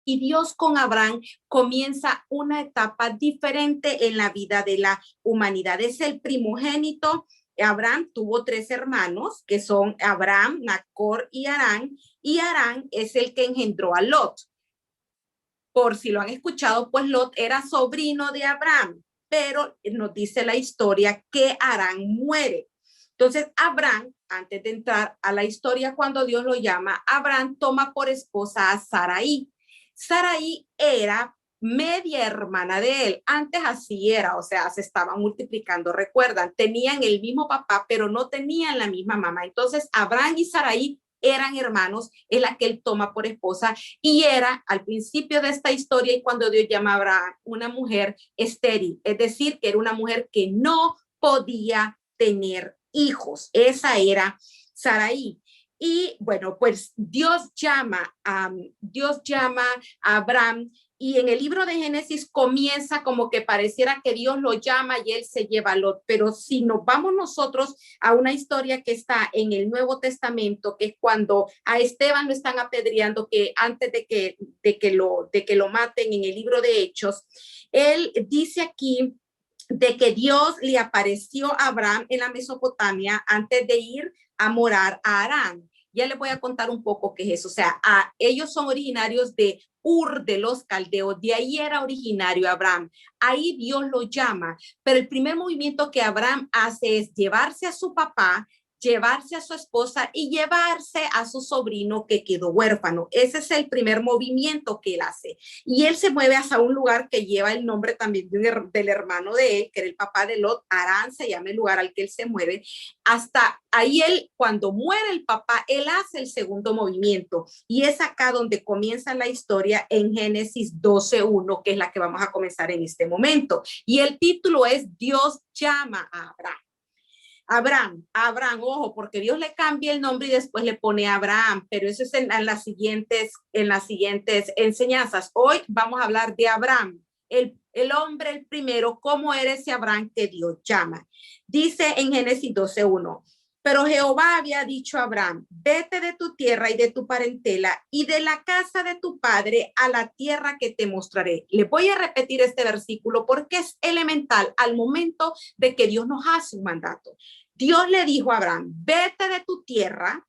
y Dios con Abraham comienza una etapa diferente en la vida de la humanidad. Es el primogénito. Abraham tuvo 3 hermanos, que son Abraham, Nacor y Harán es el que engendró a Lot. Por si lo han escuchado, pues Lot era sobrino de Abraham, pero nos dice la historia que Harán muere. Entonces, Abraham, antes de entrar a la historia, cuando Dios lo llama, Abraham toma por esposa a Sarai. Sarai era media hermana de él. Antes así era, o sea, se estaban multiplicando. Recuerdan, tenían el mismo papá, pero no tenían la misma mamá. Entonces, Abraham y Sarai eran hermanos, es la que él toma por esposa y era al principio de esta historia y cuando Dios llama a Abraham una mujer estéril, es decir, que era una mujer que no podía tener hijos. Esa era Sarai. Y bueno, pues Dios llama a Abraham y en el libro de Génesis comienza como que pareciera que Dios lo llama y él se lleva a Lot. Pero si nos vamos nosotros a una historia que está en el Nuevo Testamento, que es cuando a Esteban lo están apedreando, que antes de que lo maten en el libro de Hechos, él dice aquí de que Dios le apareció a Abraham en la Mesopotamia antes de ir a morar a Harán. Ya les voy a contar un poco qué es eso. O sea, ellos son originarios de Ur de los Caldeos, de ahí era originario Abraham. Ahí Dios lo llama, pero el primer movimiento que Abraham hace es llevarse a su papá, llevarse a su esposa y llevarse a su sobrino que quedó huérfano. Ese es el primer movimiento que él hace. Y él se mueve hacia un lugar que lleva el nombre también del hermano de él, que era el papá de Lot. Harán se llama el lugar al que él se mueve. Hasta ahí él, cuando muere el papá, él hace el segundo movimiento. Y es acá donde comienza la historia en Génesis 12:1, que es la que vamos a comenzar en este momento. Y el título es Dios llama a Abraham. Abraham, ojo, porque Dios le cambia el nombre y después le pone Abraham, pero eso es en las siguientes enseñanzas. Hoy vamos a hablar de Abraham, el hombre, el primero, cómo era ese Abraham que Dios llama. Dice en Génesis 12:1, pero Jehová había dicho a Abraham, vete de tu tierra y de tu parentela y de la casa de tu padre a la tierra que te mostraré. Le voy a repetir este versículo porque es elemental al momento de que Dios nos hace un mandato. Dios le dijo a Abraham, vete de tu tierra,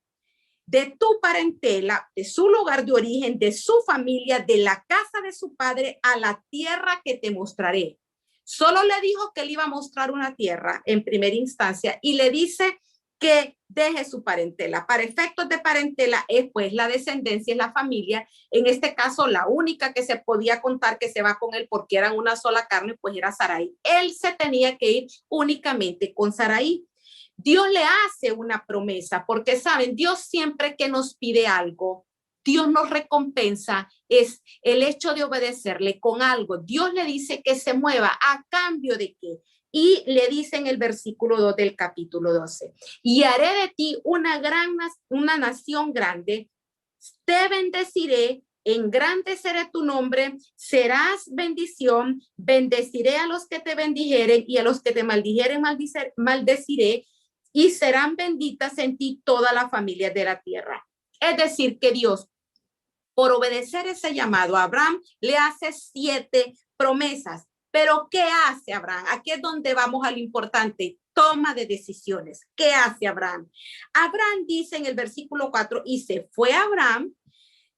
de tu parentela, de su lugar de origen, de su familia, de la casa de su padre a la tierra que te mostraré. Solo le dijo que él iba a mostrar una tierra en primera instancia y le dice que deje su parentela. Para efectos de parentela es pues la descendencia, es la familia. En este caso, la única que se podía contar que se va con él porque eran una sola carne, pues era Sarai. Él se tenía que ir únicamente con Sarai. Dios le hace una promesa, porque saben, Dios siempre que nos pide algo, Dios nos recompensa, es el hecho de obedecerle con algo. Dios le dice que se mueva a cambio de qué. Y le dice en el versículo 2 del capítulo 12, y haré de ti una nación grande, te bendeciré, engrandeceré tu nombre, serás bendición, bendeciré a los que te bendijeren y a los que te maldijeren maldeciré, y serán benditas en ti todas las familias de la tierra. Es decir, que Dios, por obedecer ese llamado a Abraham, le hace 7 promesas. Pero ¿qué hace Abraham? Aquí es donde vamos a lo importante. Toma de decisiones. ¿Qué hace Abraham? Abraham dice en el versículo 4, y se fue Abraham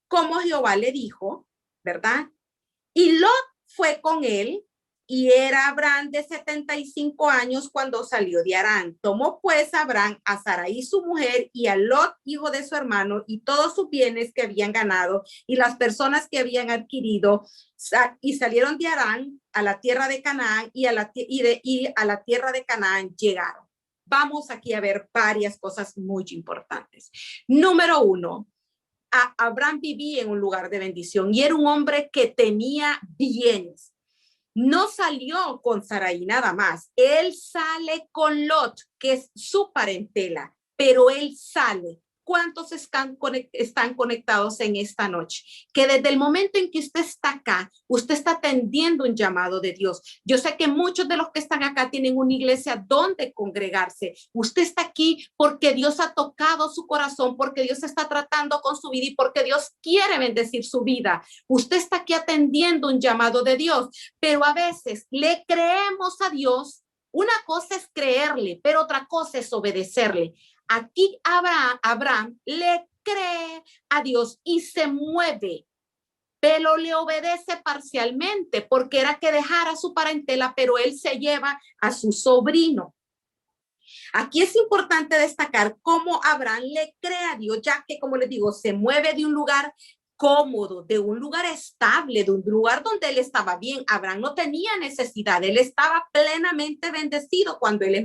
como Jehová le dijo, ¿verdad? Y Lot fue con él, y era Abraham de 75 años cuando salió de Harán. Tomó pues Abraham a Sarai su mujer y a Lot, hijo de su hermano, y todos sus bienes que habían ganado y las personas que habían adquirido, y salieron de Harán a la tierra de Canaán, y a la tierra de Canaán llegaron. Vamos aquí a ver varias cosas muy importantes. Número 1, Abraham vivía en un lugar de bendición y era un hombre que tenía bienes. No salió con Sarai nada más. Él sale con Lot, que es su parentela, pero él sale ¿Cuántos están conectados en esta noche? Que desde el momento en que usted está acá, usted está atendiendo un llamado de Dios. Yo sé que muchos de los que están acá tienen una iglesia donde congregarse. Usted está aquí porque Dios ha tocado su corazón, porque Dios está tratando con su vida y porque Dios quiere bendecir su vida. Usted está aquí atendiendo un llamado de Dios, pero a veces le creemos a Dios. Una cosa es creerle, pero otra cosa es obedecerle. Aquí Abraham le cree a Dios y se mueve, pero le obedece parcialmente porque era que dejara su parentela, pero él se lleva a su sobrino. Aquí es importante destacar cómo Abraham le cree a Dios, ya que, como les digo, se mueve de un lugar cómodo, de un lugar estable, de un lugar donde él estaba bien. Abraham no tenía necesidad, él estaba plenamente bendecido cuando Dios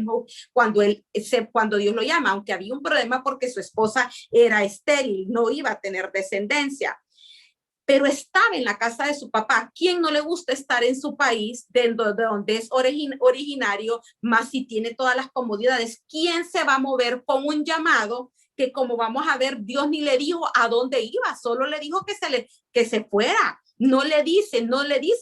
lo llama, aunque había un problema porque su esposa era estéril, no iba a tener descendencia. Pero estaba en la casa de su papá. ¿Quién no le gusta estar en su país, de donde es originario, más si tiene todas las comodidades? ¿Quién se va a mover con un llamado que, como vamos a ver, Dios ni le dijo a dónde iba, solo le dijo que se fuera? No le dice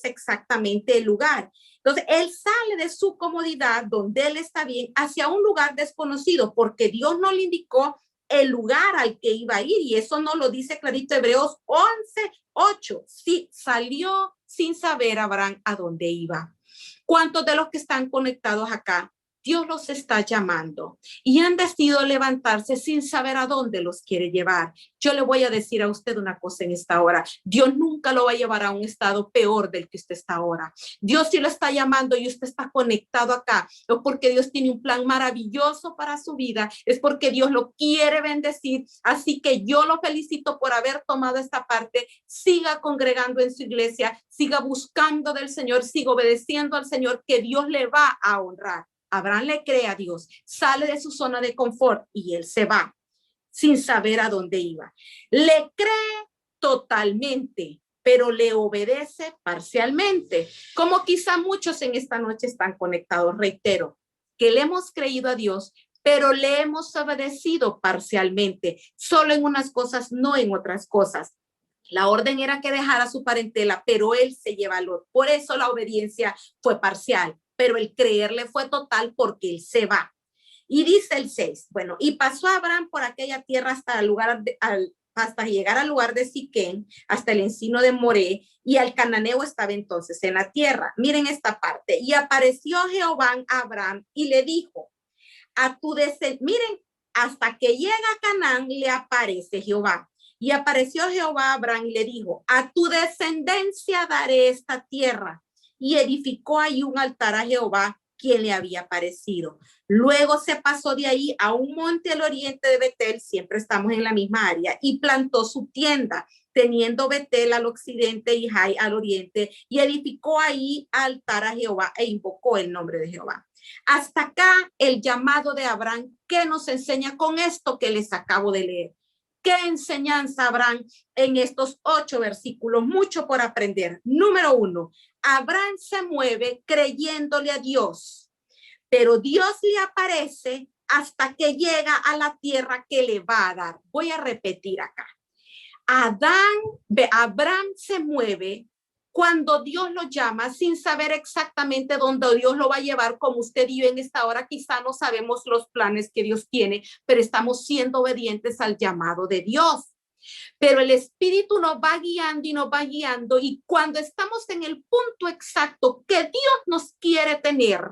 exactamente el lugar. Entonces, él sale de su comodidad, donde él está bien, hacia un lugar desconocido, porque Dios no le indicó el lugar al que iba a ir, y eso no lo dice clarito Hebreos 11:8. Sí, salió sin saber Abraham a dónde iba. ¿Cuántos de los que están conectados acá, Dios los está llamando y han decidido levantarse sin saber a dónde los quiere llevar? Yo le voy a decir a usted una cosa en esta hora: Dios nunca lo va a llevar a un estado peor del que usted está ahora. Dios sí lo está llamando y usted está conectado acá, es porque Dios tiene un plan maravilloso para su vida, es porque Dios lo quiere bendecir. Así que yo lo felicito por haber tomado esta parte. Siga congregando en su iglesia, siga buscando del Señor, siga obedeciendo al Señor, que Dios le va a honrar. Abraham le cree a Dios, sale de su zona de confort y él se va sin saber a dónde iba. Le cree totalmente, pero le obedece parcialmente. Como quizá muchos en esta noche están conectados, reitero, que le hemos creído a Dios, pero le hemos obedecido parcialmente, solo en unas cosas, no en otras cosas. La orden era que dejara su parentela, pero él se lleva al otro. Por eso la obediencia fue parcial, pero el creerle fue total porque él se va. Y dice el 6, bueno, y pasó Abraham por aquella tierra hasta llegar al lugar de Siquén, hasta el encino de Moré, y al cananeo estaba entonces en la tierra. Miren esta parte. Y apareció Jehová a Abraham y le dijo, miren, hasta que llega a Canaán le aparece Jehová. Y apareció Jehová a Abraham y le dijo, a tu descendencia daré esta tierra. Y edificó ahí un altar a Jehová, quien le había aparecido. Luego se pasó de ahí a un monte al oriente de Betel, siempre estamos en la misma área, y plantó su tienda, teniendo Betel al occidente y Jai al oriente, y edificó ahí altar a Jehová e invocó el nombre de Jehová. Hasta acá el llamado de Abraham. ¿Qué nos enseña con esto que les acabo de leer? ¿Qué enseñanza habrán en estos 8 versículos? Mucho por aprender. Número 1, Abraham se mueve creyéndole a Dios, pero Dios le aparece hasta que llega a la tierra que le va a dar. Voy a repetir acá. Abraham se mueve cuando Dios lo llama sin saber exactamente dónde Dios lo va a llevar. Como usted y yo en esta hora quizá no sabemos los planes que Dios tiene, pero estamos siendo obedientes al llamado de Dios. Pero el Espíritu nos va guiando y nos va guiando, y cuando estamos en el punto exacto que Dios nos quiere tener,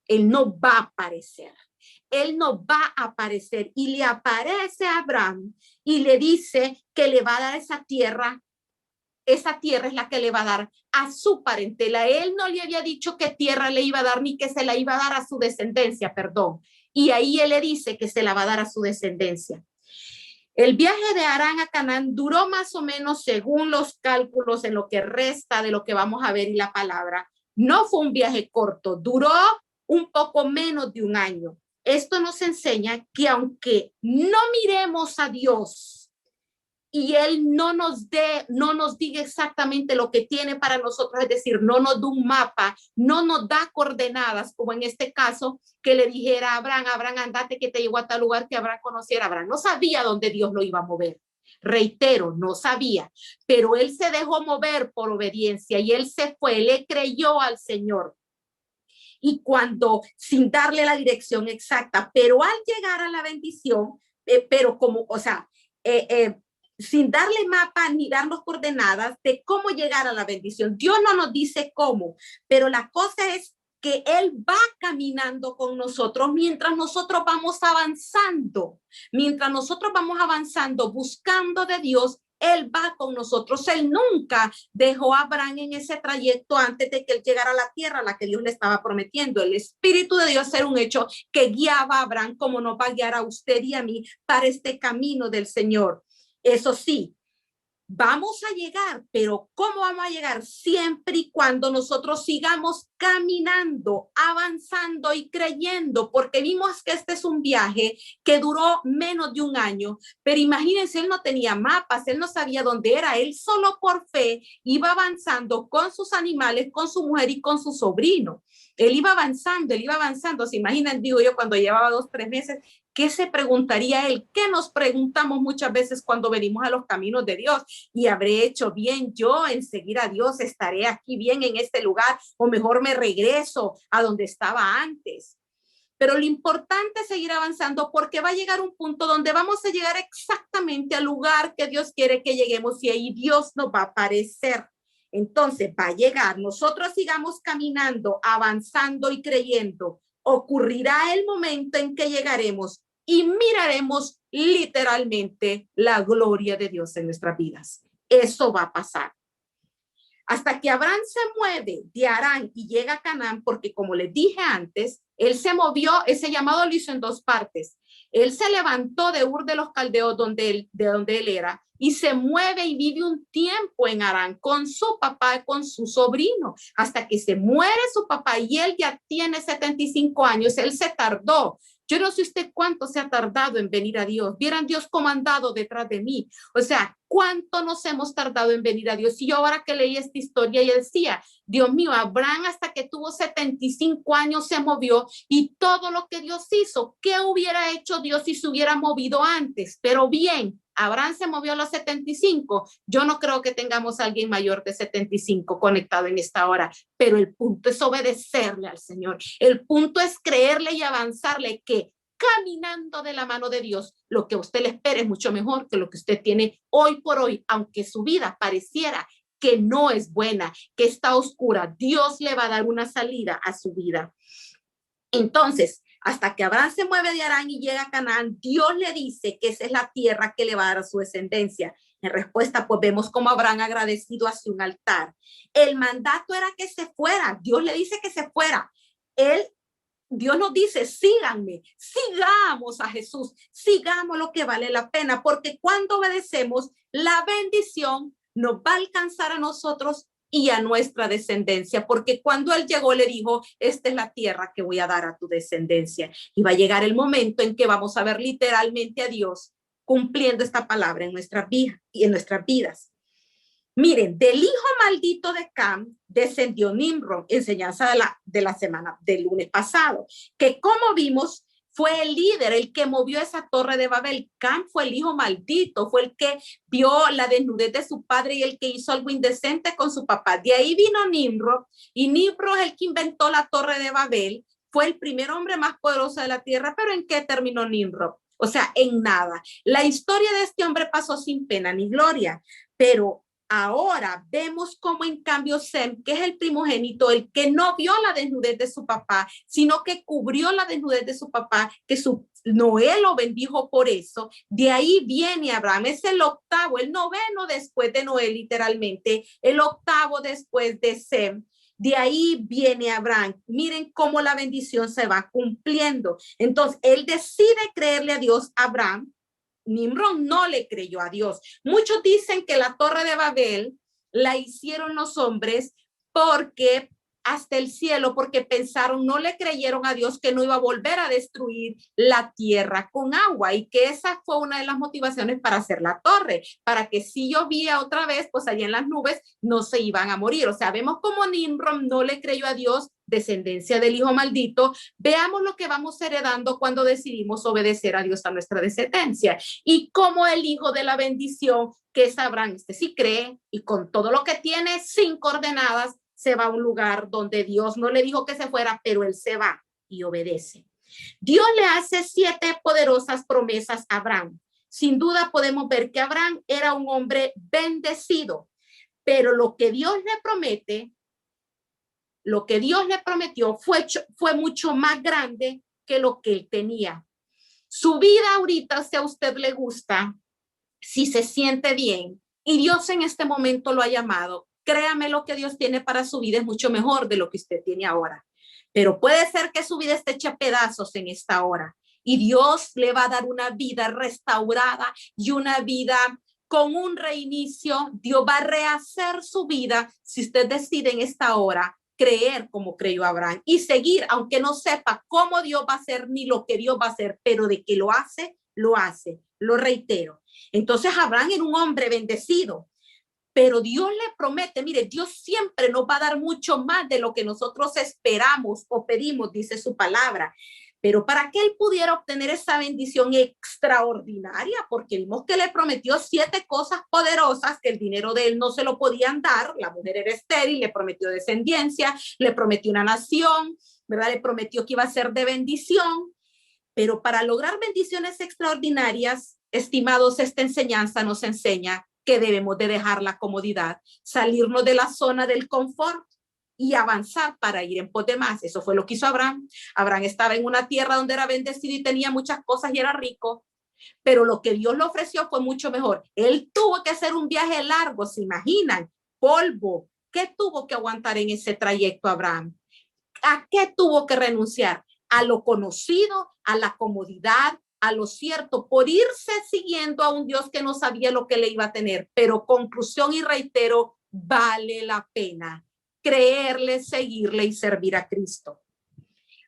Él nos va a aparecer. Él nos va a aparecer y le aparece a Abraham y le dice que le va a dar esa tierra. Esa tierra es la que le va a dar a su parentela. Él no le había dicho qué tierra le iba a dar ni que se la iba a dar a su descendencia, perdón. Y ahí él le dice que se la va a dar a su descendencia. El viaje de Harán a Canaán duró más o menos, según los cálculos, en lo que resta de lo que vamos a ver en la palabra. No fue un viaje corto, duró un poco menos de un año. Esto nos enseña que aunque no miremos a Dios y él no nos diga exactamente lo que tiene para nosotros, es decir, no nos da un mapa, no nos da coordenadas, como en este caso, que le dijera a Abraham, Abraham, andate que te llevo a tal lugar que Abraham conociera. Abraham no sabía dónde Dios lo iba a mover. Reitero, no sabía, pero él se dejó mover por obediencia y él se fue, le creyó al Señor. Y cuando, sin darle la dirección exacta, pero al llegar a la bendición, pero como, o sea, sin darle mapa ni darnos coordenadas de cómo llegar a la bendición. Dios no nos dice cómo, pero la cosa es que Él va caminando con nosotros mientras nosotros vamos avanzando, buscando de Dios. Él va con nosotros. Él nunca dejó a Abraham en ese trayecto antes de que él llegara a la tierra a la que Dios le estaba prometiendo. El Espíritu de Dios era un hecho que guiaba a Abraham como nos va a guiar a usted y a mí para este camino del Señor. Eso sí, vamos a llegar, pero ¿cómo vamos a llegar? Siempre y cuando nosotros sigamos caminando, avanzando y creyendo, porque vimos que este es un viaje que duró menos de un año, pero imagínense, él no tenía mapas, él no sabía dónde era, él solo por fe iba avanzando con sus animales, con su mujer y con su sobrino. Él iba avanzando, se imaginan, digo yo, cuando llevaba 2, 3 meses, ¿qué se preguntaría él? ¿Qué nos preguntamos muchas veces cuando venimos a los caminos de Dios? ¿Y habré hecho bien yo en seguir a Dios? ¿Estaré aquí bien en este lugar? ¿O mejor me regreso a donde estaba antes? Pero lo importante es seguir avanzando porque va a llegar un punto donde vamos a llegar exactamente al lugar que Dios quiere que lleguemos y ahí Dios nos va a aparecer. Entonces va a llegar, nosotros sigamos caminando, avanzando y creyendo. Ocurrirá el momento en que llegaremos y miraremos literalmente la gloria de Dios en nuestras vidas. Eso va a pasar. Hasta que Abraham se mueve de Harán y llega a Canaán, porque como les dije antes, él se movió, ese llamado lo hizo en 2 partes. Él se levantó de Ur de los Caldeos, de donde él era, y se mueve y vive un tiempo en Harán con su papá y con su sobrino, hasta que se muere su papá y él ya tiene 75 años. Él se tardó. Yo no sé usted cuánto se ha tardado en venir a Dios. Vieran Dios comandado detrás de mí. O sea, cuánto nos hemos tardado en venir a Dios. Y yo ahora que leí esta historia, yo decía, Dios mío, Abraham hasta que tuvo 75 años se movió y todo lo que Dios hizo, ¿qué hubiera hecho Dios si se hubiera movido antes? Pero bien, Abraham se movió a los 75. Yo no creo que tengamos a alguien mayor de 75 conectado en esta hora, pero el punto es obedecerle al Señor. El punto es creerle y avanzarle que caminando de la mano de Dios, lo que a usted le espera es mucho mejor que lo que usted tiene hoy por hoy, aunque su vida pareciera que no es buena, que está oscura. Dios le va a dar una salida a su vida. Entonces, hasta que Abraham se mueve de Harán y llega a Canaán, Dios le dice que esa es la tierra que le va a dar a su descendencia. En respuesta, pues vemos cómo Abraham agradecido hacia un altar. El mandato era que se fuera. Dios le dice que se fuera. Dios nos dice, síganme, sigamos a Jesús, sigamos lo que vale la pena, porque cuando obedecemos, la bendición nos va a alcanzar a nosotros y a nuestra descendencia, porque cuando él llegó le dijo, esta es la tierra que voy a dar a tu descendencia. Y va a llegar el momento en que vamos a ver literalmente a Dios cumpliendo esta palabra en nuestras vidas y en nuestras vidas. Miren, del hijo maldito de Cam descendió Nimrod, enseñanza de la semana del lunes pasado, que como vimos fue el líder, el que movió esa torre de Babel. Cam fue el hijo maldito, fue el que vio la desnudez de su padre y el que hizo algo indecente con su papá. De ahí vino Nimrod, y Nimrod es el que inventó la torre de Babel, fue el primer hombre más poderoso de la tierra. Pero ¿en qué terminó Nimrod? O sea, en nada. La historia de este hombre pasó sin pena ni gloria, pero ahora vemos cómo en cambio Sem, que es el primogénito, el que no vio la desnudez de su papá, sino que cubrió la desnudez de su papá, que Noé lo bendijo por eso. De ahí viene Abraham, es el octavo, el noveno después de Noé, literalmente, el octavo después de Sem. De ahí viene Abraham. Miren cómo la bendición se va cumpliendo. Entonces, él decide creerle a Dios, Abraham. Nimrod no le creyó a Dios. Muchos dicen que la torre de Babel la hicieron los hombres porque hasta el cielo porque pensaron, no le creyeron a Dios que no iba a volver a destruir la tierra con agua y que esa fue una de las motivaciones para hacer la torre, para que si llovía otra vez, pues allá en las nubes no se iban a morir. O sea, vemos como Nimrod no le creyó a Dios, descendencia del hijo maldito. Veamos lo que vamos heredando cuando decidimos obedecer a Dios a nuestra descendencia y como el hijo de la bendición que es Abraham, este sí cree y con todo lo que tiene, 5 coordenadas, se va a un lugar donde Dios no le dijo que se fuera, pero él se va y obedece. Dios le hace 7 poderosas promesas a Abraham. Sin duda podemos ver que Abraham era un hombre bendecido, pero lo que Dios le promete, lo que Dios le prometió fue mucho más grande que lo que él tenía. Su vida ahorita, si a usted le gusta, si se siente bien y Dios en este momento lo ha llamado, créame, lo que Dios tiene para su vida es mucho mejor de lo que usted tiene ahora. Pero puede ser que su vida esté hecha pedazos en esta hora y Dios le va a dar una vida restaurada y una vida con un reinicio. Dios va a rehacer su vida si usted decide en esta hora creer como creyó Abraham y seguir, aunque no sepa cómo Dios va a hacer ni lo que Dios va a hacer, pero de que lo hace, lo hace. Lo reitero. Entonces Abraham era un hombre bendecido, pero Dios le promete, mire, Dios siempre nos va a dar mucho más de lo que nosotros esperamos o pedimos, dice su palabra. Pero para que él pudiera obtener esa bendición extraordinaria, porque vimos que le prometió 7 cosas poderosas que el dinero de él no se lo podían dar, la mujer era estéril, le prometió descendencia, le prometió una nación, ¿verdad? Le prometió que iba a ser de bendición. Pero para lograr bendiciones extraordinarias, estimados, esta enseñanza nos enseña que debemos de dejar la comodidad, salirnos de la zona del confort y avanzar para ir en pos de más. Eso fue lo que hizo Abraham. Abraham estaba en una tierra donde era bendecido y tenía muchas cosas y era rico, pero lo que Dios le ofreció fue mucho mejor. Él tuvo que hacer un viaje largo, ¿se imaginan? Polvo. ¿Qué tuvo que aguantar en ese trayecto Abraham? ¿A qué tuvo que renunciar? A lo conocido, a la comodidad, a lo cierto, por irse siguiendo a un Dios que no sabía lo que le iba a tener. Pero conclusión y reitero, vale la pena creerle, seguirle y servir a Cristo.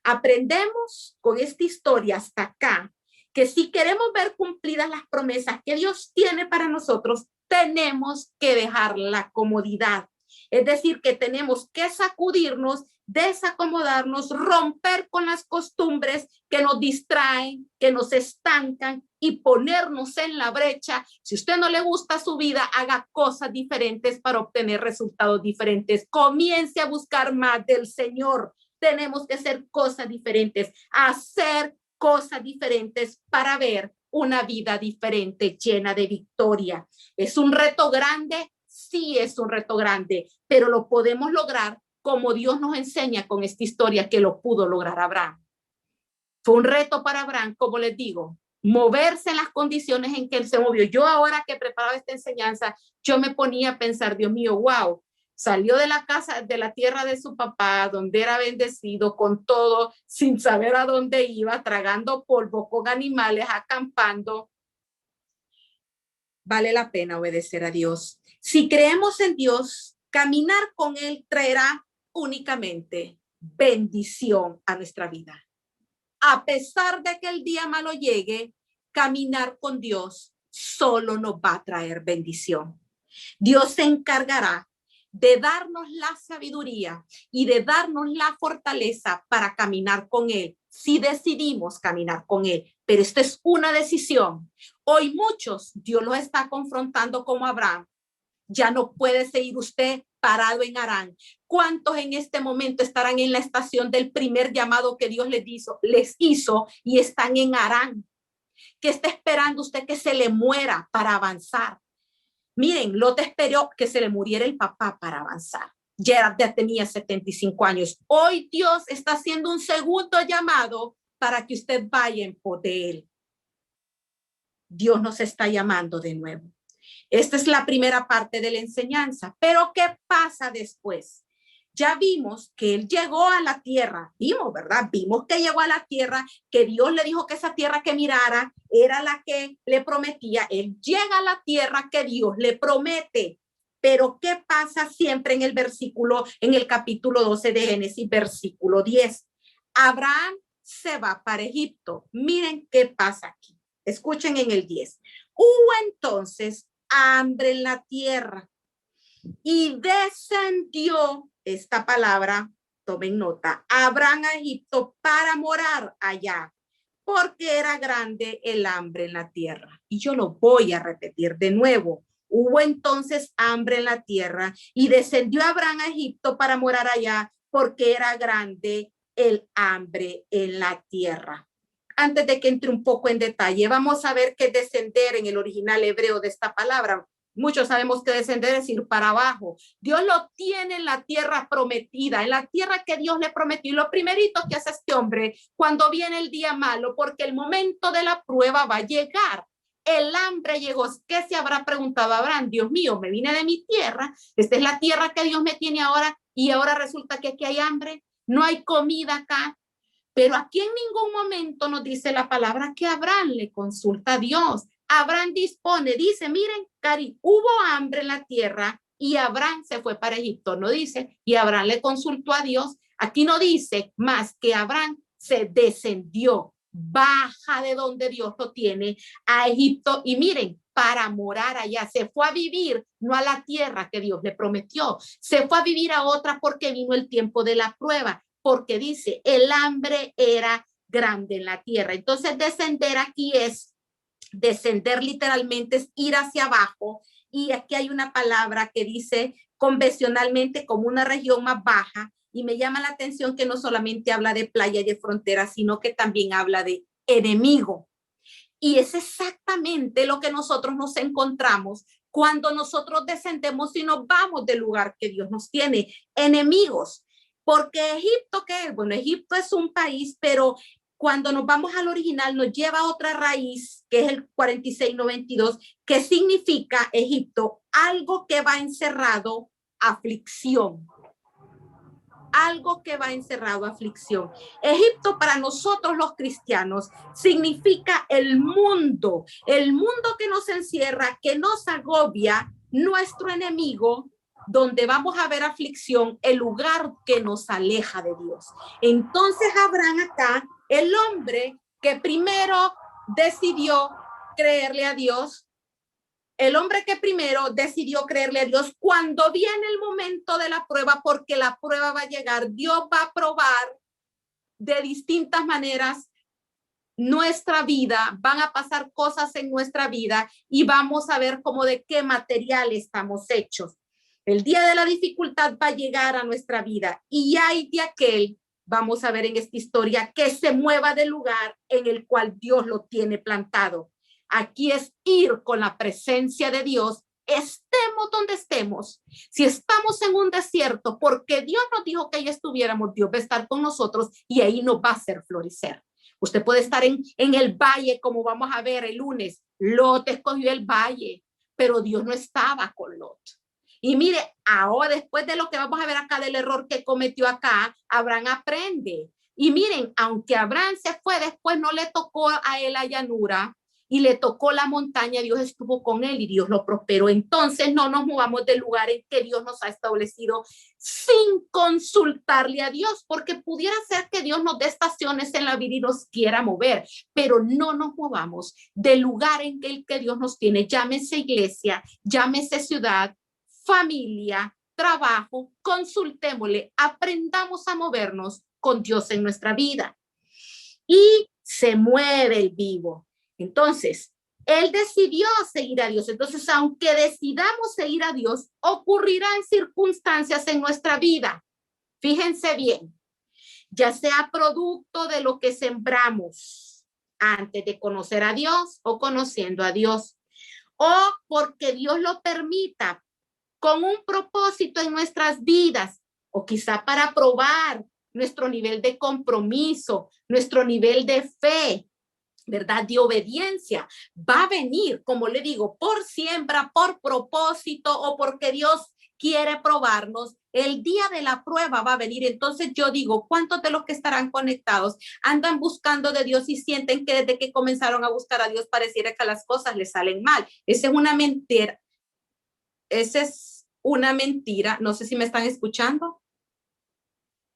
Aprendemos con esta historia hasta acá que si queremos ver cumplidas las promesas que Dios tiene para nosotros, tenemos que dejar la comodidad. Es decir, que tenemos que sacudirnos, desacomodarnos, romper con las costumbres que nos distraen, que nos estancan y ponernos en la brecha. Si a usted no le gusta su vida, haga cosas diferentes para obtener resultados diferentes. Comience a buscar más del Señor. Tenemos que hacer cosas diferentes, hacer cosas diferentes para ver una vida diferente, llena de victoria. ¿Es un reto grande? Sí, es un reto grande, pero lo podemos lograr como Dios nos enseña con esta historia que lo pudo lograr Abraham. Fue un reto para Abraham, como les digo, moverse en las condiciones en que él se movió. Yo ahora que preparaba esta enseñanza, yo me ponía a pensar, Dios mío, wow, salió de la casa, de la tierra de su papá, donde era bendecido, con todo, sin saber a dónde iba, tragando polvo, con animales, acampando. Vale la pena obedecer a Dios. Si creemos en Dios, caminar con Él traerá únicamente bendición a nuestra vida. A pesar de que el día malo llegue, caminar con Dios solo nos va a traer bendición. Dios se encargará de darnos la sabiduría y de darnos la fortaleza para caminar con Él, si decidimos caminar con Él. Pero esta es una decisión. Hoy muchos, Dios los está confrontando como Abraham. Ya no puede seguir usted parado en Harán. ¿Cuántos en este momento estarán en la estación del primer llamado que Dios les hizo y están en Harán? ¿Qué está esperando usted que se le muera para avanzar? Miren, Lot esperó que se le muriera el papá para avanzar. Ya tenía 75 años. Hoy Dios está haciendo un segundo llamado para que usted vaya en pos de Él. Dios nos está llamando de nuevo. Esta es la primera parte de la enseñanza. Pero ¿qué pasa después? Ya vimos que él llegó a la tierra, vimos, ¿verdad? Vimos que llegó a la tierra, que Dios le dijo que esa tierra que mirara era la que le prometía. Él llega a la tierra que Dios le promete. Pero ¿qué pasa siempre en el capítulo 12 de Génesis, versículo 10? Abraham se va para Egipto. Miren qué pasa aquí. Escuchen en el 10. Hubo entonces hambre en la tierra y descendió, esta palabra, tomen nota, Abraham a Egipto para morar allá, porque era grande el hambre en la tierra. Y yo lo voy a repetir de nuevo. Hubo entonces hambre en la tierra y descendió Abraham a Egipto para morar allá, porque era grande el hambre en la tierra. Antes de que entre un poco en detalle, vamos a ver qué descender en el original hebreo de esta palabra. Muchos sabemos que descender es ir para abajo. Dios lo tiene en la tierra prometida, en la tierra que Dios le prometió. Y lo primerito que hace este hombre cuando viene el día malo, porque el momento de la prueba va a llegar. El hambre llegó. ¿Qué se habrá preguntado Abraham? Dios mío, me vine de mi tierra. Esta es la tierra que Dios me tiene ahora y ahora resulta que aquí hay hambre. No hay comida acá. Pero aquí en ningún momento nos dice la palabra que Abraham le consulta a Dios. Abraham dispone, dice, miren, Cari, hubo hambre en la tierra y Abraham se fue para Egipto. No dice, y Abraham le consultó a Dios. Aquí no dice más que Abraham se descendió, baja de donde Dios lo tiene a Egipto. Y miren, para morar allá, se fue a vivir, no a la tierra que Dios le prometió, se fue a vivir a otra porque vino el tiempo de la prueba, porque dice, el hambre era grande en la tierra. Entonces, descender aquí es, descender literalmente es ir hacia abajo. Y aquí hay una palabra que dice convencionalmente como una región más baja. Y me llama la atención que no solamente habla de playa y de frontera, sino que también habla de enemigo. Y es exactamente lo que nosotros nos encontramos cuando nosotros descendemos y nos vamos del lugar que Dios nos tiene, enemigos. Porque Egipto, ¿qué es? Bueno, Egipto es un país, pero cuando nos vamos al original nos lleva a otra raíz, que es el 4692, que significa Egipto, algo que va encerrado, aflicción. Algo que va encerrado, aflicción. Egipto para nosotros los cristianos significa el mundo que nos encierra, que nos agobia, nuestro enemigo, donde vamos a ver aflicción, el lugar que nos aleja de Dios. Entonces Abraham acá, el hombre que primero decidió creerle a Dios, el hombre que primero decidió creerle a Dios, cuando viene el momento de la prueba, porque la prueba va a llegar, Dios va a probar de distintas maneras nuestra vida, van a pasar cosas en nuestra vida y vamos a ver cómo de qué material estamos hechos. El día de la dificultad va a llegar a nuestra vida y hay de aquel, vamos a ver en esta historia, que se mueva del lugar en el cual Dios lo tiene plantado. Aquí es ir con la presencia de Dios, estemos donde estemos. Si estamos en un desierto, porque Dios nos dijo que ahí estuviéramos, Dios va a estar con nosotros y ahí nos va a hacer florecer. Usted puede estar en el valle, como vamos a ver el lunes. Lot escogió el valle, pero Dios no estaba con Lot. Y mire, ahora después de lo que vamos a ver acá del error que cometió acá, Abraham aprende. Y miren, aunque Abraham se fue, después no le tocó a él la llanura y le tocó la montaña, Dios estuvo con él y Dios lo prosperó. Entonces no nos movamos del lugar en que Dios nos ha establecido sin consultarle a Dios, porque pudiera ser que Dios nos dé estaciones en la vida y nos quiera mover, pero no nos movamos del lugar en el que Dios nos tiene, llámese iglesia, llámese ciudad, familia, trabajo, consultémosle, aprendamos a movernos con Dios en nuestra vida. Y se mueve el vivo. Entonces, él decidió seguir a Dios. Entonces, aunque decidamos seguir a Dios, ocurrirán circunstancias en nuestra vida. Fíjense bien, ya sea producto de lo que sembramos antes de conocer a Dios o conociendo a Dios, o porque Dios lo permita con un propósito en nuestras vidas, o quizá para probar nuestro nivel de compromiso, nuestro nivel de fe, ¿verdad? De obediencia. Va a venir, como le digo, por siembra, por propósito o porque Dios quiere probarnos. El día de la prueba va a venir. Entonces yo digo, ¿cuántos de los que estarán conectados andan buscando de Dios y sienten que desde que comenzaron a buscar a Dios pareciera que las cosas les salen mal? Esa es una mentira. Esa es una mentira. No sé si me están escuchando.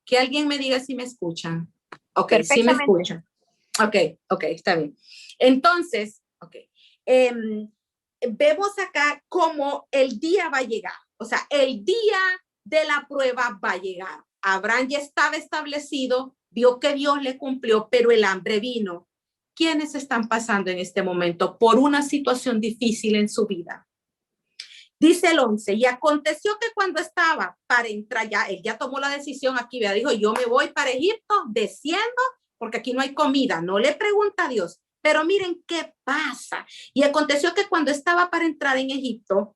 Que alguien me diga si me escuchan. Ok, sí me escuchan. Ok, está bien. Entonces, vemos acá cómo el día va a llegar. O sea, el día de la prueba va a llegar. Abraham ya estaba establecido, vio que Dios le cumplió, pero el hambre vino. ¿Quiénes están pasando en este momento por una situación difícil en su vida? Dice el 11, y aconteció que cuando estaba para entrar ya, él ya tomó la decisión aquí, vea, dijo, yo me voy para Egipto, desciendo, porque aquí no hay comida, no le pregunta a Dios, pero miren qué pasa. Y aconteció que cuando estaba para entrar en Egipto,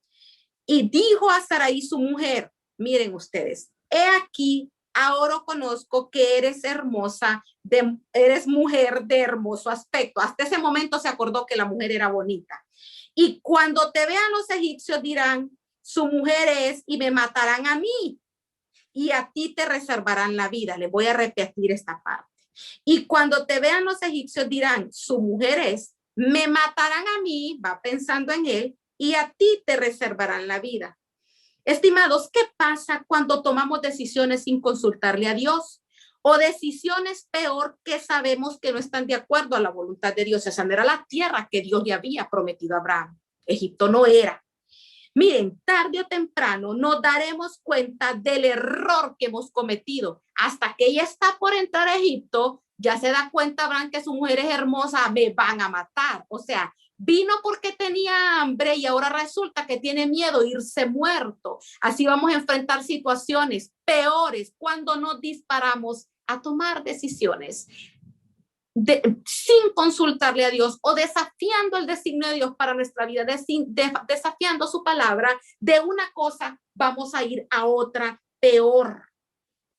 y dijo a Sarai su mujer, miren ustedes, he aquí, ahora conozco que eres hermosa, eres mujer de hermoso aspecto. Hasta ese momento se acordó que la mujer era bonita. Y cuando te vean los egipcios dirán, su mujer es y me matarán a mí y a ti te reservarán la vida. Les voy a repetir esta parte. Y cuando te vean los egipcios dirán, su mujer es, me matarán a mí, va pensando en él, y a ti te reservarán la vida. Estimados, ¿qué pasa cuando tomamos decisiones sin consultarle a Dios? O decisiones peor que sabemos que no están de acuerdo a la voluntad de Dios. Esa no era la tierra que Dios le había prometido a Abraham. Egipto no era. Miren, tarde o temprano nos daremos cuenta del error que hemos cometido. Hasta que ella está por entrar a Egipto, ya se da cuenta Abraham que su mujer es hermosa, me van a matar. O sea, vino porque tenía hambre y ahora resulta que tiene miedo de irse muerto. Así vamos a enfrentar situaciones peores cuando nos disparamos a tomar decisiones sin consultarle a Dios o desafiando el designio de Dios para nuestra vida, desafiando su palabra. De una cosa vamos a ir a otra peor,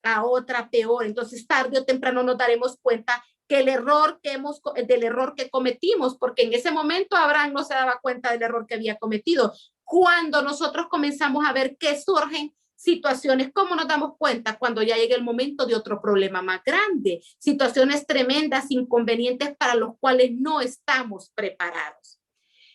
a otra peor. Entonces tarde o temprano nos daremos cuenta que del error que cometimos, porque en ese momento Abraham no se daba cuenta del error que había cometido. Cuando nosotros comenzamos a ver que surgen situaciones, ¿cómo nos damos cuenta? Cuando ya llega el momento de otro problema más grande, situaciones tremendas, inconvenientes para los cuales no estamos preparados.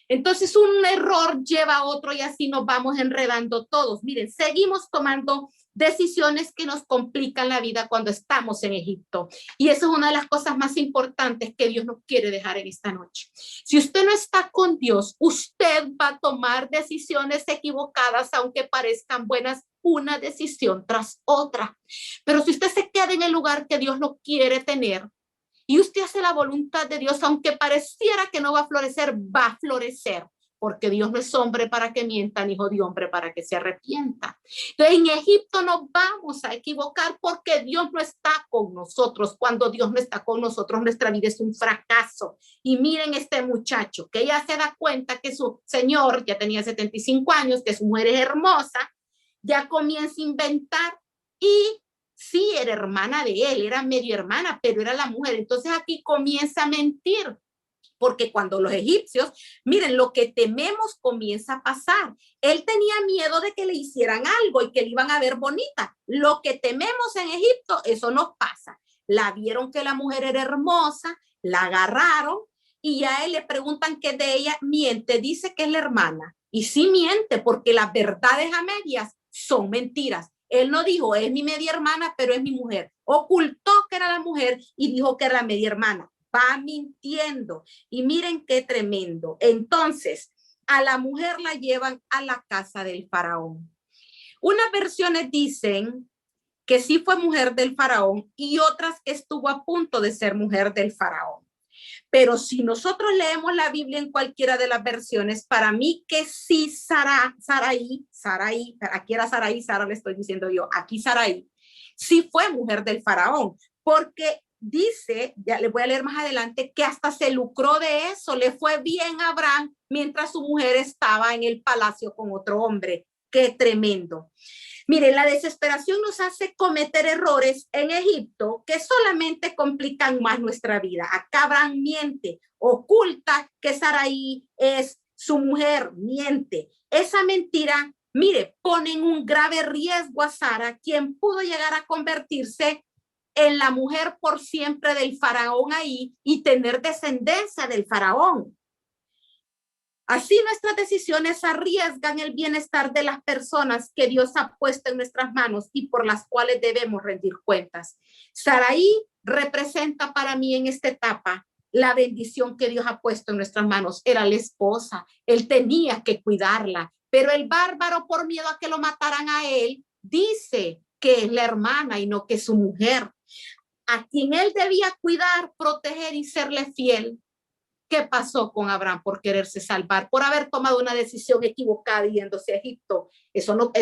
Entonces un error lleva a otro y así nos vamos enredando todos. Miren, seguimos tomando decisiones que nos complican la vida cuando estamos en Egipto. Y eso es una de las cosas más importantes que Dios nos quiere dejar en esta noche. Si usted no está con Dios, usted va a tomar decisiones equivocadas, aunque parezcan buenas, una decisión tras otra. Pero si usted se queda en el lugar que Dios lo quiere tener, y usted hace la voluntad de Dios, aunque pareciera que no va a florecer, porque Dios no es hombre para que mienta, ni hijo de hombre para que se arrepienta. Entonces, en Egipto nos vamos a equivocar porque Dios no está con nosotros. Cuando Dios no está con nosotros, nuestra vida es un fracaso. Y miren este muchacho, que ya se da cuenta que su señor ya tenía 75 años, que su mujer es hermosa, ya comienza a inventar y sí, era hermana de él, era medio hermana, pero era la mujer. Entonces aquí comienza a mentir, porque cuando los egipcios, miren, lo que tememos comienza a pasar. Él tenía miedo de que le hicieran algo y que le iban a ver bonita. Lo que tememos en Egipto, eso nos pasa. La vieron que la mujer era hermosa, la agarraron y a él le preguntan qué de ella, miente, dice que es la hermana. Y sí miente, porque las verdades a medias son mentiras. Él no dijo, es mi media hermana, pero es mi mujer. Ocultó que era la mujer y dijo que era la media hermana. Va mintiendo. Y miren qué tremendo. Entonces, a la mujer la llevan a la casa del faraón. Unas versiones dicen que sí fue mujer del faraón y otras que estuvo a punto de ser mujer del faraón. Pero si nosotros leemos la Biblia en cualquiera de las versiones, para mí que sí Sarai, aquí era Sarai, Sara le estoy diciendo yo, aquí Sarai, sí fue mujer del faraón, porque dice, ya le voy a leer más adelante, que hasta se lucró de eso, le fue bien a Abraham mientras su mujer estaba en el palacio con otro hombre. Qué tremendo. Miren, la desesperación nos hace cometer errores en Egipto que solamente complican más nuestra vida. Acá Abraham miente, oculta que Sarai es su mujer, miente. Esa mentira, mire, pone en un grave riesgo a Sara, quien pudo llegar a convertirse en la mujer por siempre del faraón ahí y tener descendencia del faraón. Así nuestras decisiones arriesgan el bienestar de las personas que Dios ha puesto en nuestras manos y por las cuales debemos rendir cuentas. Saraí representa para mí en esta etapa la bendición que Dios ha puesto en nuestras manos. Era la esposa, él tenía que cuidarla, pero el bárbaro, por miedo a que lo mataran a él, dice que es la hermana y no que es su mujer, a quien él debía cuidar, proteger y serle fiel. ¿Qué pasó con Abraham por quererse salvar, por haber tomado una decisión equivocada yéndose a Egipto? Eso nos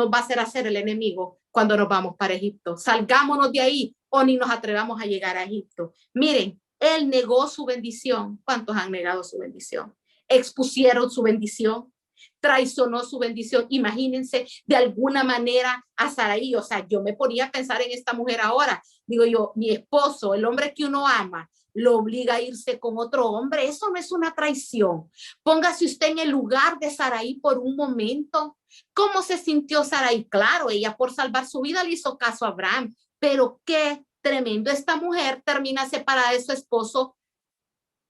va a hacer el enemigo cuando nos vamos para Egipto. Salgámonos de ahí o ni nos atrevamos a llegar a Egipto. Miren, él negó su bendición. ¿Cuántos han negado su bendición? Expusieron su bendición, traicionó su bendición. Imagínense de alguna manera a Saraí. O sea, yo me ponía a pensar en esta mujer ahora. Digo yo, mi esposo, el hombre que uno ama, lo obliga a irse con otro hombre. Eso no es una traición. Póngase usted en el lugar de Saraí por un momento. ¿Cómo se sintió Saraí? Claro, ella por salvar su vida le hizo caso a Abraham, pero qué tremendo. Esta mujer termina separada de su esposo,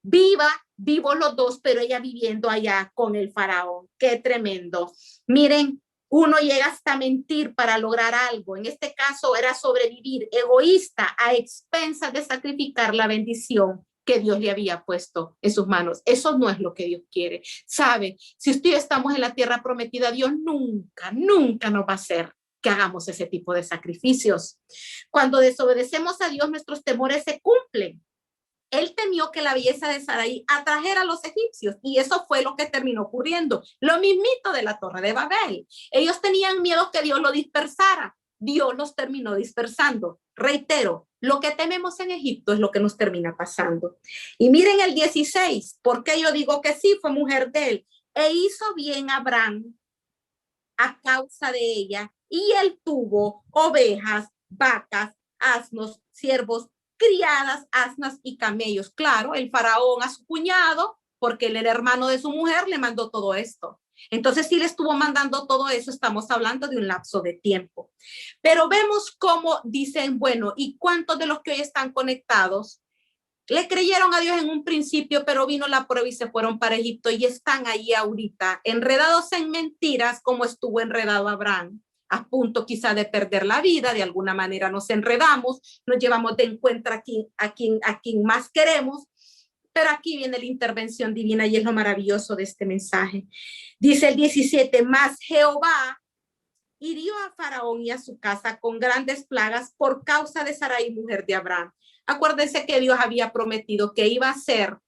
vivos los dos, pero ella viviendo allá con el faraón. Qué tremendo. Miren, uno llega hasta mentir para lograr algo. En este caso era sobrevivir, egoísta, a expensas de sacrificar la bendición que Dios le había puesto en sus manos. Eso no es lo que Dios quiere. ¿Sabe? Si usted y yo estamos en la tierra prometida, Dios nunca, nunca nos va a hacer que hagamos ese tipo de sacrificios. Cuando desobedecemos a Dios, nuestros temores se cumplen. Él temió que la belleza de Saraí atrajera a los egipcios y eso fue lo que terminó ocurriendo. Lo mismito de la Torre de Babel. Ellos tenían miedo que Dios lo dispersara. Dios los terminó dispersando. Reitero, lo que tememos en Egipto es lo que nos termina pasando. Y miren el 16, porque yo digo que sí, fue mujer de él. E hizo bien Abraham a causa de ella y él tuvo ovejas, vacas, asnos, siervos, criadas, asnas y camellos. Claro, el faraón a su cuñado, porque él era hermano de su mujer, le mandó todo esto. Entonces, si le estuvo mandando todo eso, estamos hablando de un lapso de tiempo. Pero vemos cómo dicen, bueno, ¿y cuántos de los que hoy están conectados le creyeron a Dios en un principio, pero vino la prueba y se fueron para Egipto y están ahí ahorita, enredados en mentiras como estuvo enredado Abraham, a punto quizá de perder la vida? De alguna manera nos enredamos, nos llevamos de encuentro a quien más queremos, pero aquí viene la intervención divina y es lo maravilloso de este mensaje. Dice el 17, más Jehová hirió a Faraón y a su casa con grandes plagas por causa de Sarai, mujer de Abraham. Acuérdense que Dios había prometido que iba a ser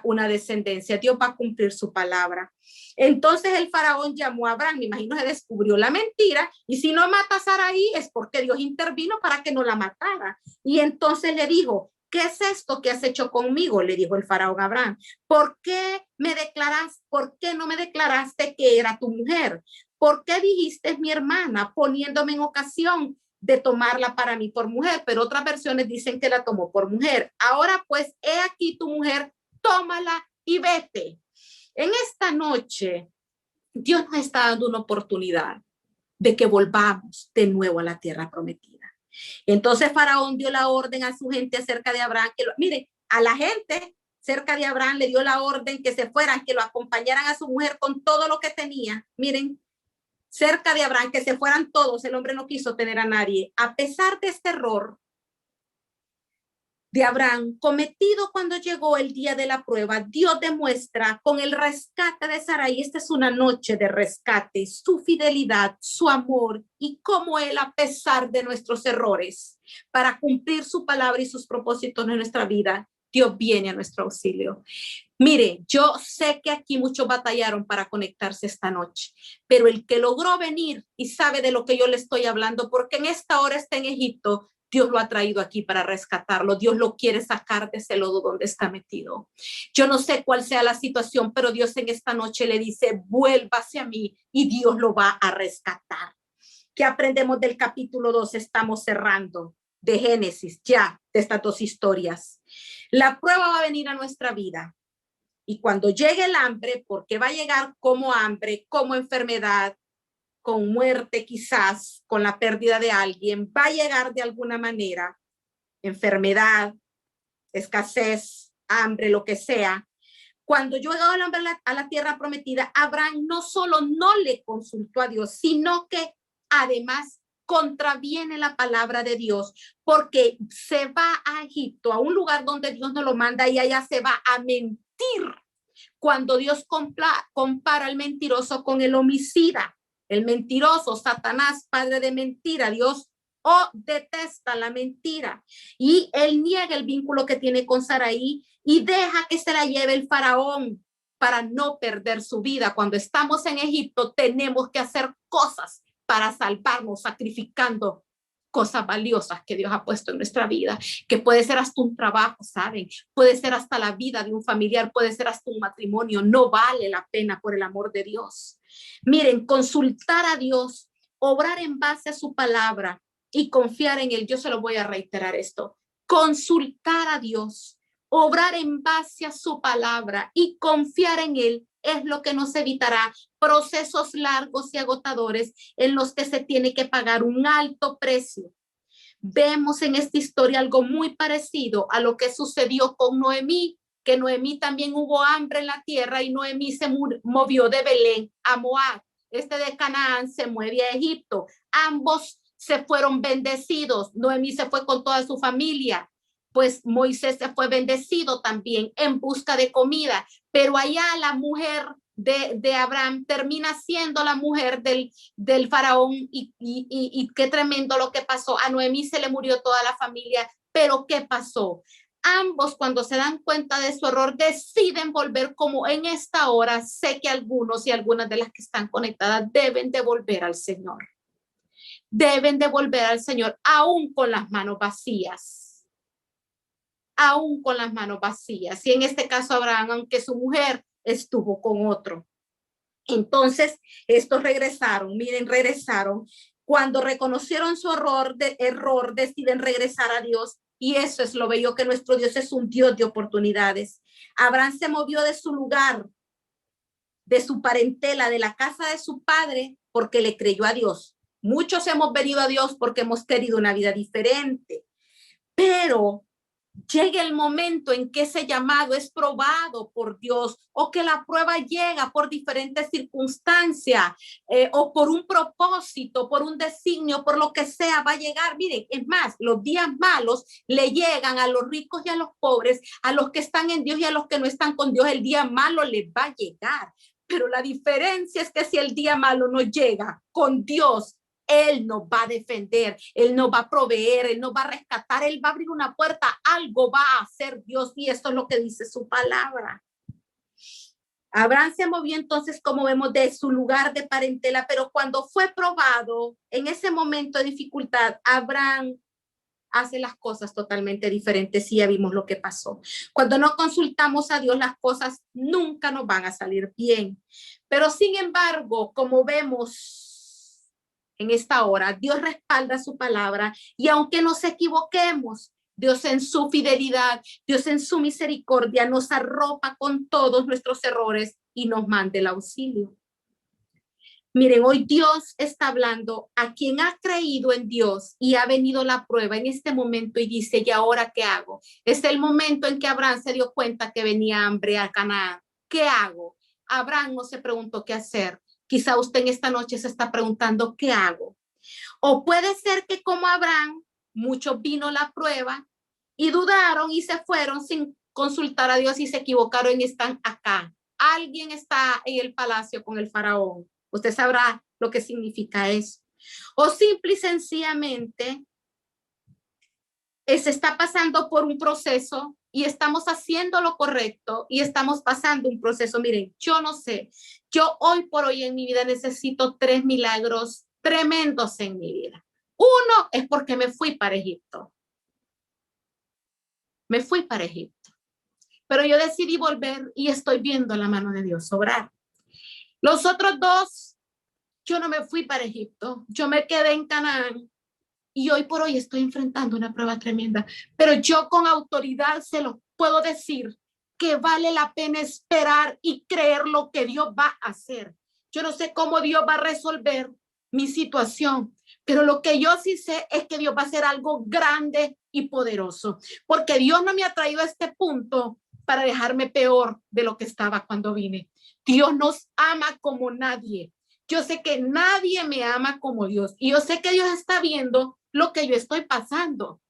una descendencia. Dios va a cumplir su palabra. Entonces el faraón llamó a Abraham, me imagino se descubrió la mentira, y si no mata a Sarai es porque Dios intervino para que no la matara. Y entonces le dijo, ¿qué es esto que has hecho conmigo? Le dijo el faraón a Abraham. ¿Por qué no me declaraste que era tu mujer? ¿Por qué dijiste mi hermana, poniéndome en ocasión de tomarla para mí por mujer? Pero otras versiones dicen que la tomó por mujer. Ahora pues, he aquí tu mujer, tómala y vete. En esta noche, Dios nos está dando una oportunidad de que volvamos de nuevo a la tierra prometida. Entonces Faraón dio la orden a su gente acerca de Abraham. Miren, a la gente cerca de Abraham le dio la orden que se fueran, que lo acompañaran a su mujer con todo lo que tenía. Miren, cerca de Abraham, que se fueran todos. El hombre no quiso tener a nadie. A pesar de este error de Abraham cometido cuando llegó el día de la prueba, Dios demuestra con el rescate de Sarai. Esta es una noche de rescate, su fidelidad, su amor y cómo él, a pesar de nuestros errores, para cumplir su palabra y sus propósitos en nuestra vida, Dios viene a nuestro auxilio. Mire, yo sé que aquí muchos batallaron para conectarse esta noche, pero el que logró venir y sabe de lo que yo le estoy hablando, porque en esta hora está en Egipto, Dios lo ha traído aquí para rescatarlo. Dios lo quiere sacar de ese lodo donde está metido. Yo no sé cuál sea la situación, pero Dios en esta noche le dice, vuélvase a mí y Dios lo va a rescatar. ¿Qué aprendemos del capítulo 2? Estamos cerrando de Génesis ya de estas dos historias. La prueba va a venir a nuestra vida. Y cuando llegue el hambre, porque va a llegar como hambre, como enfermedad, con muerte quizás, con la pérdida de alguien, va a llegar de alguna manera, enfermedad, escasez, hambre, lo que sea, Cuando llegó el hombre a la tierra prometida, Abraham no solo no le consultó a Dios, sino que además contraviene la palabra de Dios, porque se va a Egipto, a un lugar donde Dios no lo manda, y allá se va a mentir. Cuando Dios compara al mentiroso con el homicida, el mentiroso, Satanás, padre de mentira, Dios detesta la mentira, y él niega el vínculo que tiene con Saraí y deja que se la lleve el faraón para no perder su vida. Cuando estamos en Egipto tenemos que hacer cosas para salvarnos, sacrificando cosas valiosas que Dios ha puesto en nuestra vida, que puede ser hasta un trabajo, ¿saben? Puede ser hasta la vida de un familiar, puede ser hasta un matrimonio. No vale la pena por el amor de Dios. Miren, consultar a Dios, obrar en base a su palabra y confiar en él. Yo se lo voy a reiterar esto. Consultar a Dios, obrar en base a su palabra y confiar en él es lo que nos evitará procesos largos y agotadores en los que se tiene que pagar un alto precio. Vemos en esta historia algo muy parecido a lo que sucedió con Noemí, que Noemí también hubo hambre en la tierra y Noemí se movió de Belén a Moab. Este de Canaán se mueve a Egipto. Ambos se fueron bendecidos. Noemí se fue con toda su familia. Pues Moisés se fue bendecido también en busca de comida, pero allá la mujer de Abraham termina siendo la mujer del faraón y qué tremendo lo que pasó. A Noemí se le murió toda la familia, pero ¿qué pasó? Ambos, cuando se dan cuenta de su error, deciden volver, como en esta hora sé que algunos y algunas de las que están conectadas deben de volver al Señor. Deben de volver al Señor, aún con las manos vacías. Aún con las manos vacías. Y en este caso Abraham, aunque su mujer estuvo con otro. Entonces, estos regresaron, miren, regresaron. Cuando reconocieron su error, deciden regresar a Dios. Y eso es lo bello, que nuestro Dios es un Dios de oportunidades. Abraham se movió de su lugar, de su parentela, de la casa de su padre, porque le creyó a Dios. Muchos hemos venido a Dios porque hemos querido una vida diferente. Pero llega el momento en que ese llamado es probado por Dios, o que la prueba llega por diferentes circunstancias, o por un propósito, por un designio, por lo que sea, va a llegar. Miren, es más, los días malos le llegan a los ricos y a los pobres, a los que están en Dios y a los que no están con Dios. El día malo les va a llegar, pero la diferencia es que si el día malo no llega con Dios, Él nos va a defender, Él nos va a proveer, Él nos va a rescatar, Él va a abrir una puerta, algo va a hacer Dios, y esto es lo que dice su palabra. Abraham se movió entonces, como vemos, de su lugar de parentela, pero cuando fue probado, en ese momento de dificultad, Abraham hace las cosas totalmente diferentes, y ya vimos lo que pasó. Cuando no consultamos a Dios, las cosas nunca nos van a salir bien. Pero sin embargo, como vemos en esta hora, Dios respalda su palabra, y aunque nos equivoquemos, Dios en su fidelidad, Dios en su misericordia nos arropa con todos nuestros errores y nos manda el auxilio. Miren, hoy Dios está hablando a quien ha creído en Dios y ha venido la prueba en este momento y dice: ¿y ahora qué hago? Es el momento en que Abraham se dio cuenta que venía hambre a Canaán. ¿Qué hago? Abraham no se preguntó qué hacer. Quizá usted en esta noche se está preguntando: ¿qué hago? O puede ser que, como Abraham, muchos vino la prueba y dudaron y se fueron sin consultar a Dios y se equivocaron y están acá. Alguien está en el palacio con el faraón. Usted sabrá lo que significa eso. O simple y sencillamente se está pasando por un proceso y estamos haciendo lo correcto y estamos pasando un proceso. Miren, yo no sé, yo hoy por hoy en mi vida necesito 3 milagros tremendos en mi vida. Uno es porque me fui para Egipto. Me fui para Egipto. Pero yo decidí volver y estoy viendo la mano de Dios obrar. Los otros dos, yo no me fui para Egipto, yo me quedé en Canaán y hoy por hoy estoy enfrentando una prueba tremenda, pero yo con autoridad se lo puedo decir que vale la pena esperar y creer lo que Dios va a hacer. Yo no sé cómo Dios va a resolver mi situación, pero lo que yo sí sé es que Dios va a hacer algo grande y poderoso, porque Dios no me ha traído a este punto para dejarme peor de lo que estaba cuando vine. Dios nos ama como nadie. Yo sé que nadie me ama como Dios. Y yo sé que Dios está viendo lo que yo estoy pasando.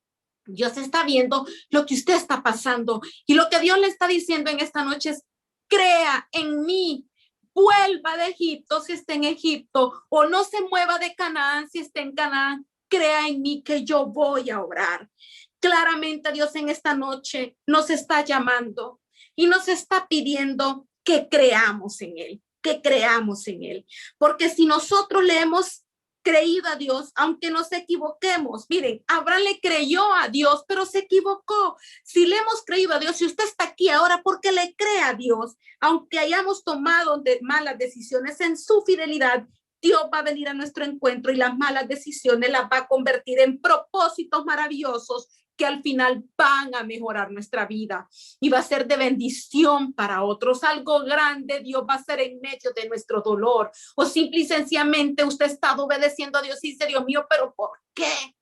Dios está viendo lo que usted está pasando. Y lo que Dios le está diciendo en esta noche es, crea en mí. Vuelva de Egipto si está en Egipto, o no se mueva de Canaán si está en Canaán. Crea en mí que yo voy a orar. Claramente Dios en esta noche nos está llamando y nos está pidiendo que creamos en Él, que creamos en Él. Porque si nosotros le hemos creído a Dios, aunque nos equivoquemos, miren, Abraham le creyó a Dios, pero se equivocó. Si le hemos creído a Dios, si usted está aquí ahora porque le cree a Dios, aunque hayamos tomado malas decisiones en su fidelidad, Dios va a venir a nuestro encuentro y las malas decisiones las va a convertir en propósitos maravillosos que al final van a mejorar nuestra vida y va a ser de bendición para otros. Algo grande Dios va a hacer en medio de nuestro dolor, o simple y sencillamente usted está obedeciendo a Dios y dice, Dios mío, ¿pero por qué?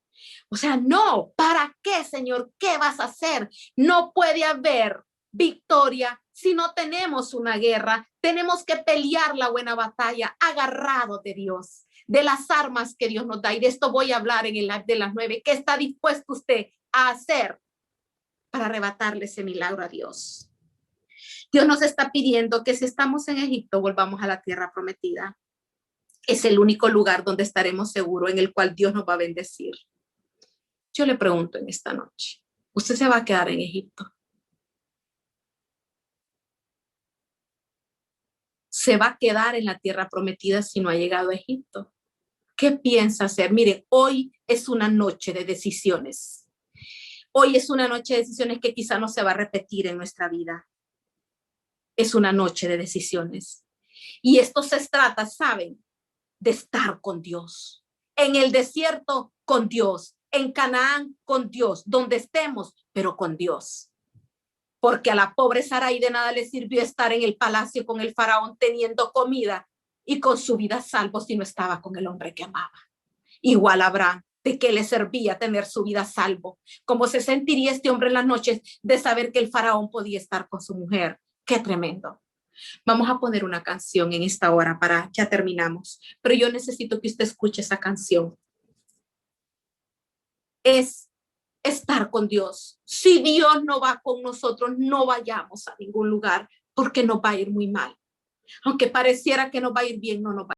O sea, no, ¿para qué, Señor? ¿Qué vas a hacer? No puede haber victoria si no tenemos una guerra. Tenemos que pelear la buena batalla agarrado de Dios, de las armas que Dios nos da. Y de esto voy a hablar en el live de las 9. ¿Qué está dispuesto usted a hacer para arrebatarle ese milagro a Dios? Dios nos está pidiendo que si estamos en Egipto, volvamos a la tierra prometida. Es el único lugar donde estaremos seguros, en el cual Dios nos va a bendecir. Yo le pregunto en esta noche, ¿usted se va a quedar en Egipto? ¿Se va a quedar en la tierra prometida si no ha llegado a Egipto? ¿Qué piensa hacer? Miren, hoy es una noche de decisiones. Hoy es una noche de decisiones que quizá no se va a repetir en nuestra vida. Es una noche de decisiones. Y esto se trata, ¿saben? De estar con Dios. En el desierto, con Dios. En Canaán, con Dios. Donde estemos, pero con Dios. Porque a la pobre Sarai de nada le sirvió estar en el palacio con el faraón teniendo comida y con su vida salvo si no estaba con el hombre que amaba. Igual Abraham, ¿de qué le servía tener su vida salvo? ¿Cómo se sentiría este hombre en las noches de saber que el faraón podía estar con su mujer? ¡Qué tremendo! Vamos a poner una canción en esta hora ya terminamos, pero yo necesito que usted escuche esa canción. Es estar con Dios. Si Dios no va con nosotros, no vayamos a ningún lugar porque nos va a ir muy mal. Aunque pareciera que nos va a ir bien, no nos va a ir.